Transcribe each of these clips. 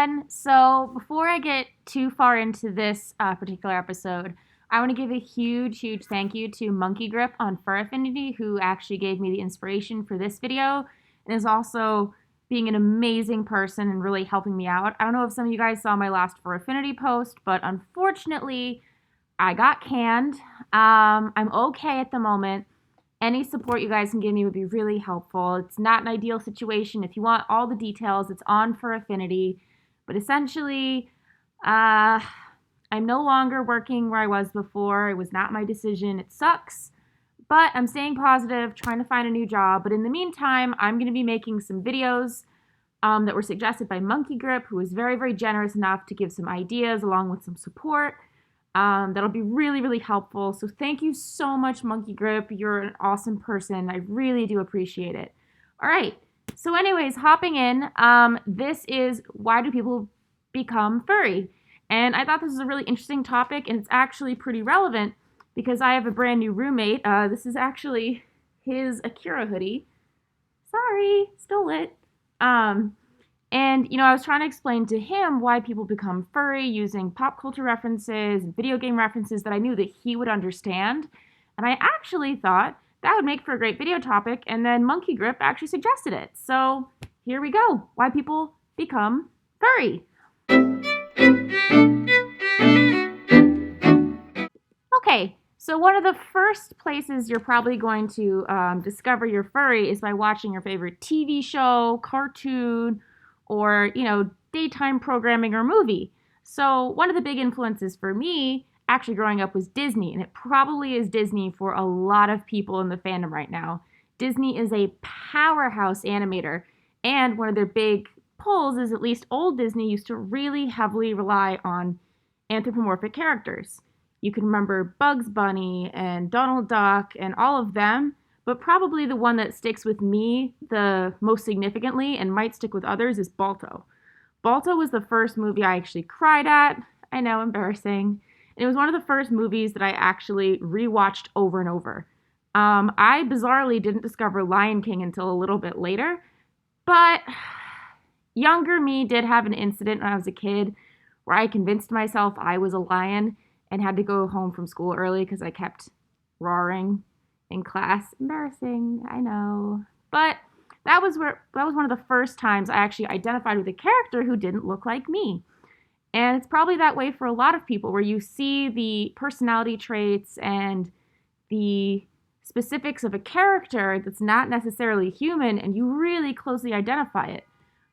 everyone. So before I get too far into this particular episode, I want to give a huge thank you to Monkeygrip on Furaffinity, who actually gave me the inspiration for this video and is also being an amazing person and really helping me out. I don't know if some of you guys saw my last Furaffinity post, but unfortunately, I got canned. I'm okay at the moment. Any support you guys can give me would be really helpful. It's not an ideal situation. If you want all the details, it's on Furaffinity. But essentially, I'm no longer working where I was before. It was not my decision. It sucks. But I'm staying positive, trying to find a new job. But in the meantime, I'm going to be making some videos that were suggested by Monkeygrip, who was very generous enough to give some ideas along with some support. That'll be really helpful. So thank you so much, Monkeygrip. You're an awesome person. I really do appreciate it. All right. So anyways, hopping in, this is why do people become furry? And I thought this was a really interesting topic, and it's actually pretty relevant because I have a brand new roommate. This is actually his Akira hoodie. Sorry, stole it. And, I was trying to explain to him why people become furry using pop culture references and video game references that I knew that he would understand. And I actually thought that would make for a great video topic, and then Monkeygrip actually suggested it. So here we go. Why people become furry. Okay, so one of the first places you're probably going to discover you're furry is by watching your favorite TV show, cartoon, or, daytime programming or movie. So one of the big influences for me actually growing up was Disney, and it probably is Disney for a lot of people in the fandom right now. Disney is a powerhouse animator, and one of their big pulls is at least old Disney used to really heavily rely on anthropomorphic characters. You can remember Bugs Bunny and Donald Duck and all of them, but probably the one that sticks with me the most significantly and might stick with others is Balto. Balto was the first movie I actually cried at. I know, embarrassing. And it was one of the first movies that I actually rewatched over and over. I bizarrely didn't discover Lion King until a little bit later, but younger me did have an incident when I was a kid where I convinced myself I was a lion and had to go home from school early because I kept roaring in class. Embarrassing, I know. But that was one of the first times I actually identified with a character who didn't look like me. And it's probably that way for a lot of people, where you see the personality traits and the specifics of a character that's not necessarily human, and you really closely identify it.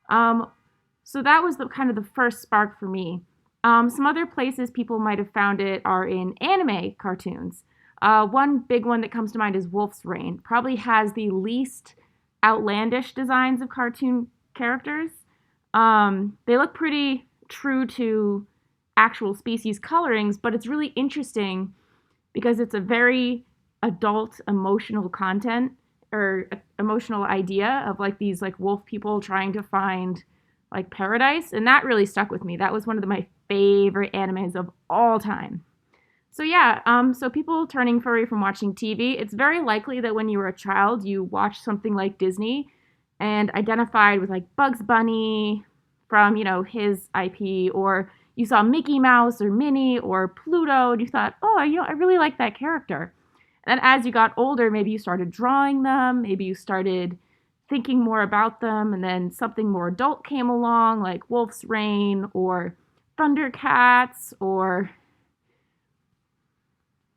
So that was kind of the first spark for me. Some other places people might have found it are in anime cartoons. One big one that comes to mind is Wolf's Rain. Probably has the least outlandish designs of cartoon characters. They look pretty true to actual species colorings, but it's really interesting because it's a very adult emotional content or emotional idea of these wolf people trying to find paradise, and that really stuck with me. That was one of my favorite animes of all time. So yeah, so people turning furry from watching TV, it's very likely that when you were a child, you watched something like Disney and identified with Bugs Bunny from, his IP, or you saw Mickey Mouse or Minnie or Pluto, and you thought, oh, I really like that character. And then as you got older, maybe you started drawing them, maybe you started thinking more about them, and then something more adult came along, like Wolf's Rain or Thundercats, or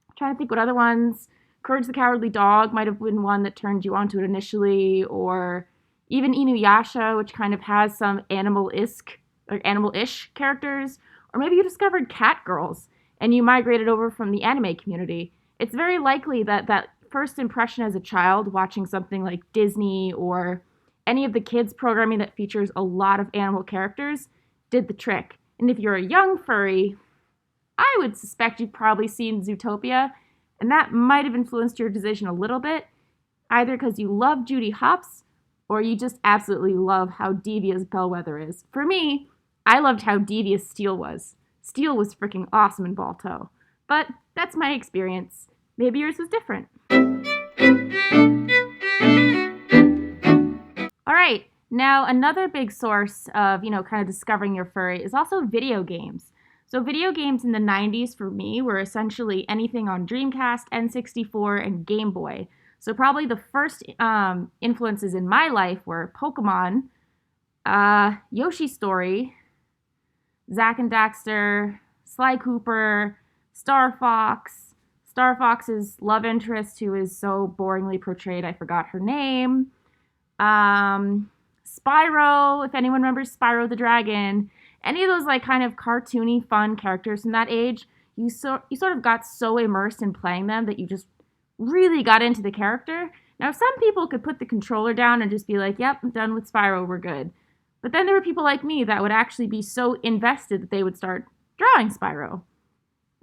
I'm trying to think what other ones. Courage the Cowardly Dog might have been one that turned you onto it initially, or even Inuyasha, which kind of has some animal-ish characters, or maybe you discovered Cat Girls and you migrated over from the anime community. It's very likely that first impression as a child watching something like Disney or any of the kids programming that features a lot of animal characters did the trick. And if you're a young furry, I would suspect you've probably seen Zootopia, and that might have influenced your decision a little bit, either because you love Judy Hopps or you just absolutely love how devious Bellwether is. For me, I loved how devious Steel was. Steel was freaking awesome in Balto. But that's my experience. Maybe yours was different. All right, now Now, another big source of, kind of discovering your furry is also video games. So video games in the 90s for me were essentially anything on Dreamcast, N64, and Game Boy. So probably the first influences in my life were Pokemon, Yoshi's Story, Zack and Daxter, Sly Cooper, Star Fox, Star Fox's love interest, who is so boringly portrayed, I forgot her name. Spyro, if anyone remembers Spyro the Dragon. Any of those like kind of cartoony, fun characters from that age, you sort of got so immersed in playing them that you just really got into the character. Now, some people could put the controller down and just be like, yep, I'm done with Spyro, we're good. But then there were people like me that would actually be so invested that they would start drawing Spyro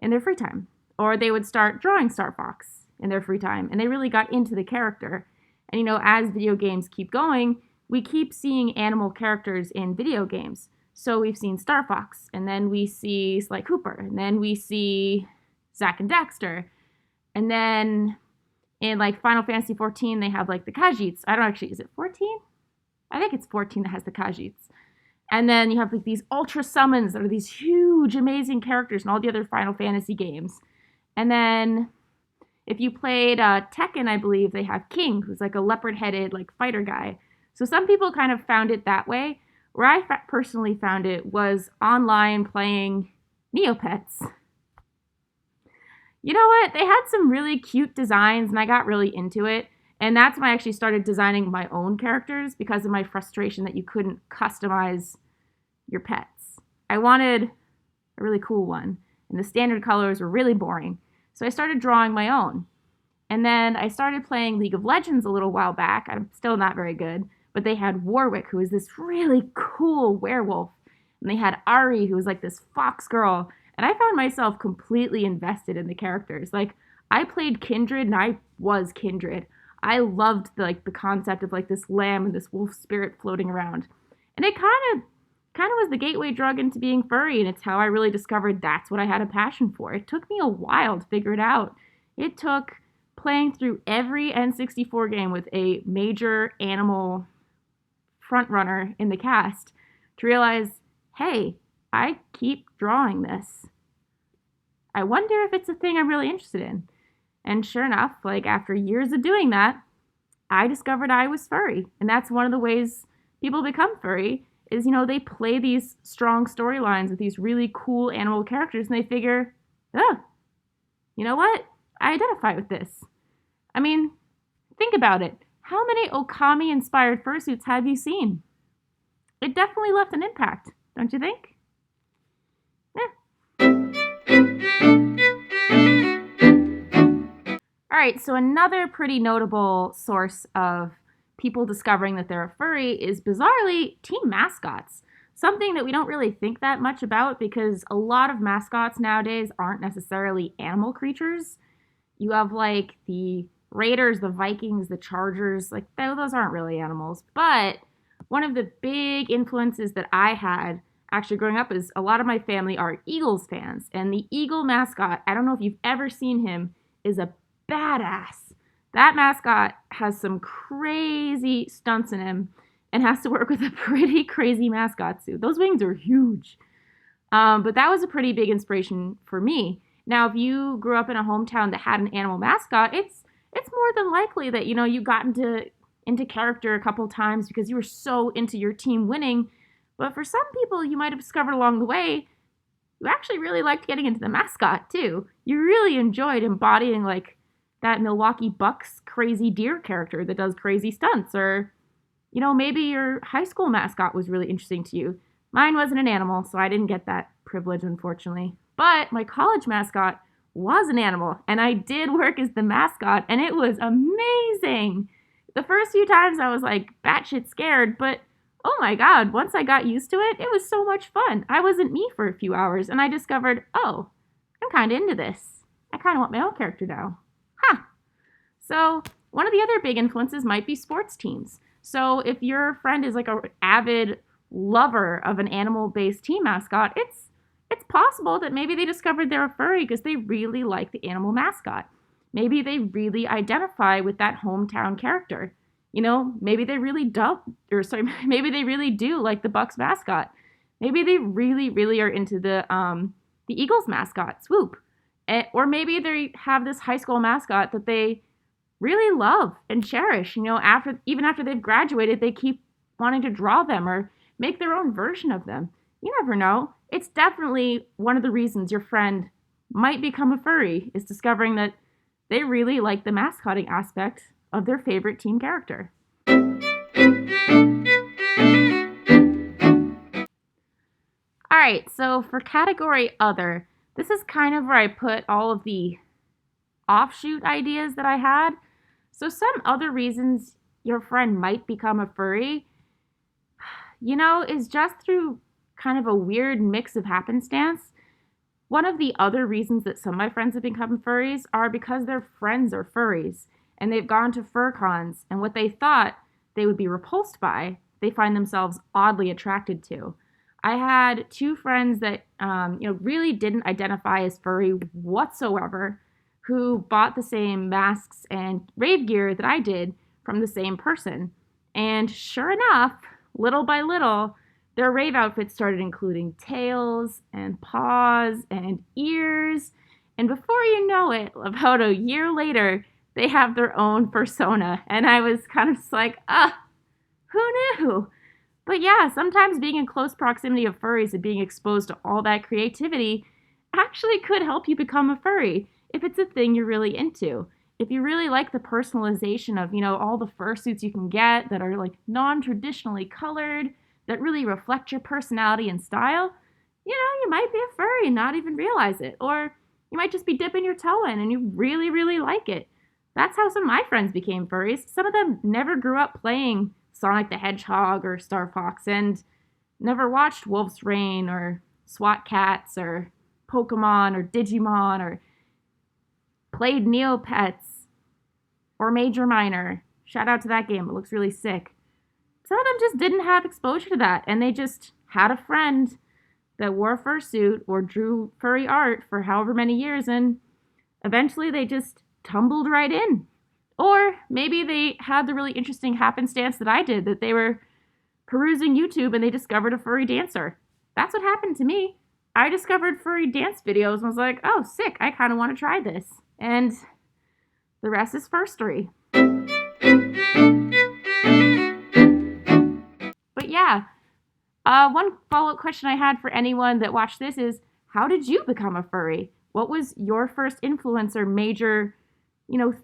in their free time. Or they would start drawing Star Fox in their free time. And they really got into the character. And, as video games keep going, we keep seeing animal characters in video games. So we've seen Star Fox, and then we see Sly Cooper, and then we see Zack and Daxter. And then in like Final Fantasy 14, they have like the Khajiits. I don't actually, is it 14? I think it's 14 that has the Khajiits. And then you have like these ultra summons that are these huge, amazing characters in all the other Final Fantasy games. And then if you played Tekken, I believe they have King, who's like a leopard-headed like fighter guy. So some people kind of found it that way. Where I personally found it was online playing Neopets. You know what? They had some really cute designs, and I got really into it. And that's when I actually started designing my own characters because of my frustration that you couldn't customize your pets. I wanted a really cool one, and the standard colors were really boring. So I started drawing my own. And then I started playing League of Legends a little while back. I'm still not very good, but they had Warwick, who is this really cool werewolf. And they had Ari, who was like this fox girl. And I found myself completely invested in the characters. Like, I played Kindred, and I was Kindred. I loved the concept of like this lamb and this wolf spirit floating around. And it kind of was the gateway drug into being furry, and it's how I really discovered that's what I had a passion for. It took me a while to figure it out. It took playing through every N64 game with a major animal frontrunner in the cast to realize, hey, I keep drawing this. I wonder if it's a thing I'm really interested in. And sure enough, like after years of doing that, I discovered I was furry. And that's one of the ways people become furry is, they play these strong storylines with these really cool animal characters and they figure, oh, you know what? I identify with this. I mean, think about it. How many Okami-inspired fursuits have you seen? It definitely left an impact, don't you think? All right, so another pretty notable source of people discovering that they're a furry is, bizarrely, team mascots. Something that we don't really think that much about because a lot of mascots nowadays aren't necessarily animal creatures. You have like the Raiders, the Vikings, the Chargers, like those aren't really animals. But one of the big influences that I had actually growing up is a lot of my family are Eagles fans. And the Eagle mascot, I don't know if you've ever seen him, is a badass. That mascot has some crazy stunts in him and has to work with a pretty crazy mascot suit. Those wings are huge. But that was a pretty big inspiration for me. Now, if you grew up in a hometown that had an animal mascot, it's more than likely that, you got into character a couple times because you were so into your team winning. But for some people, you might have discovered along the way, you actually really liked getting into the mascot too. You really enjoyed embodying like that Milwaukee Bucks crazy deer character that does crazy stunts. Or, maybe your high school mascot was really interesting to you. Mine wasn't an animal, so I didn't get that privilege, unfortunately. But my college mascot was an animal, and I did work as the mascot, and it was amazing. The first few times I was like batshit scared, but oh my God, once I got used to it, it was so much fun. I wasn't me for a few hours, and I discovered, oh, I'm kind of into this. I kind of want my own character now. Huh. So one of the other big influences might be sports teams. So if your friend is like an avid lover of an animal-based team mascot, it's possible that maybe they discovered they're a furry because they really like the animal mascot. Maybe they really identify with that hometown character. Maybe they really don't, or sorry, maybe they really do like the Bucks mascot. Maybe they really, really are into the Eagles mascot, Swoop. Or maybe they have this high school mascot that they really love and cherish. Even after they've graduated, they keep wanting to draw them or make their own version of them. You never know. It's definitely one of the reasons your friend might become a furry, is discovering that they really like the mascotting aspect of their favorite team character. All right, so for category other, this is kind of where I put all of the offshoot ideas that I had. So some other reasons your friend might become a furry, is just through kind of a weird mix of happenstance. One of the other reasons that some of my friends have become furries are because their friends are furries and they've gone to fur cons, and what they thought they would be repulsed by, they find themselves oddly attracted to. I had two friends that really didn't identify as furry whatsoever, who bought the same masks and rave gear that I did from the same person. And sure enough, little by little, their rave outfits started including tails and paws and ears. And before you know it, about a year later, they have their own persona. And I was kind of just like, who knew? But yeah, sometimes being in close proximity of furries and being exposed to all that creativity actually could help you become a furry if it's a thing you're really into. If you really like the personalization of, all the fursuits you can get that are like non-traditionally colored, that really reflect your personality and style, you might be a furry and not even realize it. Or you might just be dipping your toe in and you really, really like it. That's how some of my friends became furries. Some of them never grew up playing Sonic the Hedgehog or Star Fox and never watched Wolf's Rain or SWAT Cats or Pokemon or Digimon or played Neopets or Major Minor. Shout out to that game. It looks really sick. Some of them just didn't have exposure to that, and they just had a friend that wore a fursuit or drew furry art for however many years, and eventually they just tumbled right in. Or maybe they had the really interesting happenstance that I did, that they were perusing YouTube and they discovered a furry dancer. That's what happened to me. I discovered furry dance videos and was like, oh, sick, I kind of want to try this. And the rest is furstory. But yeah, one follow-up question I had for anyone that watched this is, how did you become a furry? What was your first influence or major,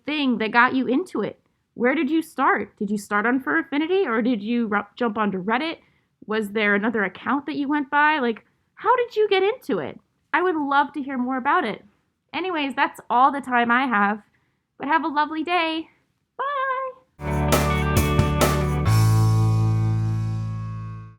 thing that got you into it? Where did you start? Did you start on Furaffinity, or did you jump onto Reddit? Was there another account that you went by? Like, how did you get into it? I would love to hear more about it. Anyways, that's all the time I have, but have a lovely day.